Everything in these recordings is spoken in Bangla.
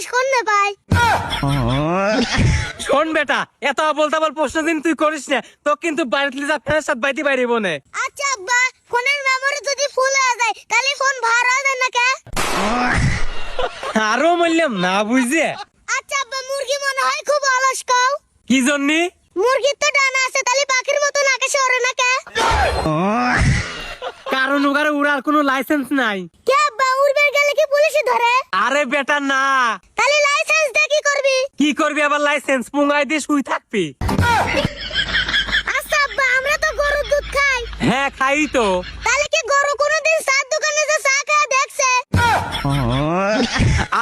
শোন না ভাই। শোন বেটা, এত বলতে বল প্রশ্ন দিন তুই করিস না, তো কিন্তু বাড়িতে যা ফেরার সাথে বাইতে বাইরে বনে। আচ্ছা আব্বা, ফোনের মেমোরি যদি ফুল হয়ে যায় তাহলে ফোন ভার হয়ে যায় না কে? আরো বললাম না বুঝে। আচ্ছা আব্বা, মুরগি মনে হয় খুব অলস কও। কি জন্যে? মুরগির তো ডানা আছে, তাহলে পাখির মতন আকাশে ওড়ে না কে? কারণ ওখানে উড়ার কোনো লাইসেন্স নাই। কে আব্বা, উড়বে গেলে কি পুলিশে ধরে? আরে বেটা না। তাহলে লাইসেন্স দিয়ে কি করবি? কি করবি আবার লাইসেন্স? পুঙ্গাই দিয়ে শুই থাকবি। আচ্ছা আব্বা, আমরা তো গরুর দুধ খাই। হ্যাঁ খাই তো। তাহলে কি গরু কোনোদিন চার দোকানে যে চা খাওয়া দেখছে?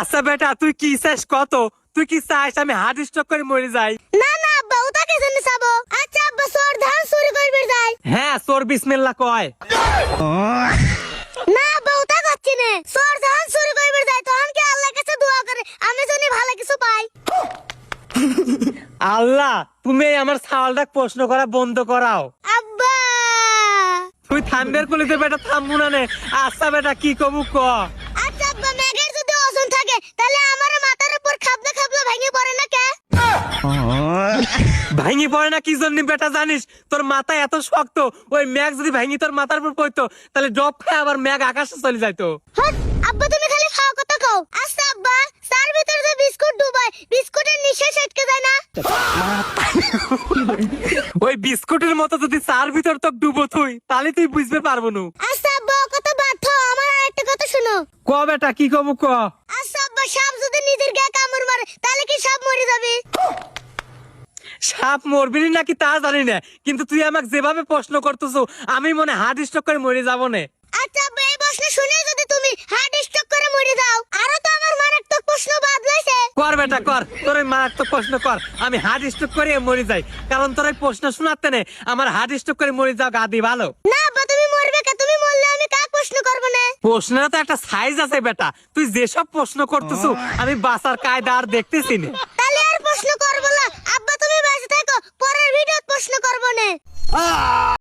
আচ্ছা বেটা, তুই কি চাস কত? তুই কি চাস আমি হার্ট স্ট্রোক করে মরে যাই? না না আব্বা, ওটাকে জানি চাবো। আচ্ছা আব্বা, চোর ধান চুরি করবে যায়। হ্যাঁ চোর বিসমিল্লাহ কয়। না আব্বা, ওটা করছি না। চোর ধান চুরি করবে যায় তখন কি আল্লাহর কাছে দোয়া করে আমি জানি ভালো কিছু পাই। আল্লাহ, তুমি এই আমার ছাওয়ালটা প্রশ্ন করা বন্ধ করাও। আব্বা, তুই থামবের কলিতে বেটা থামবো না নে। আচ্ছা বেটা কি কমু ক। আচ্ছা আব্বা, মেঘের যদি ওজন থাকে তাহলে আমার মাথার উপর খাবলা খাবলা ভেঙে পড়ে না কে? ভাঙি পড়ে না কি জন্য বেটা জানিস? তোর মাথা এত শক্ত, ওই ম্যাগ যদি ভাঙি তোর মাথার উপর পড়তো তাহলে ডব খায় আবার ম্যাগ আকাশে চলে যাইতো। হট, আব্বা তুমি খালি খাও কথা কও। আচ্ছা আব্বা, চার ভিতর যে বিস্কুট ডুবাই, বিস্কুটের নিঃশ্বাস আটকে যায় না? ওই বিস্কুটের মতো যদি চার ভিতর তো ডুবো তুই, তাহলে তুই বুঝতে পারবো না। আচ্ছা আব্বা, ও কথা বাদ দাও, আমার আরেকটা কথা শোনো। ক বেটা কি কমু ক। আচ্ছা আব্বা, সাপ যদি নিজের গায়ে কামড় মারে তাহলে কি সাপ মরে যাবে? সাপ মরবি নাকি তা জানি না, কিন্তু তুই আমাকে যেভাবে প্রশ্ন করতেছো আমি মনে হার্ট স্ট্রোক করে মরে যাবো না। আচ্ছা আব্বা, এই প্রশ্ন শুনে যদি তুমি হার্ট স্ট্রোক করে মরে যাও, আরো তো আমার মারাত্মক প্রশ্ন বদলাইছে। কর বেটা কর, তোর ওই মারাত্মক প্রশ্ন কর। আমি হার্ট স্ট্রোক করে মরে যাই, কারণ তোর ওই প্রশ্ন শোনাতে নে আমার হার্ট স্ট্রোক করে মরে যাও গাদি ভালো। না আব্বা, তুমি মরবে কে? তুমি মরলে আমি কাকে প্রশ্ন করব না? প্রশ্নের তো একটা সাইজ আছে বেটা, তুই যেসব প্রশ্ন করতেছো আমি বাসার কায়দা আর দেখতেছি না। তাহলে আর প্রশ্ন করব না আব্বা, তুমি বেঁচে থাকো, পরের ভিডিওতে প্রশ্ন করব না।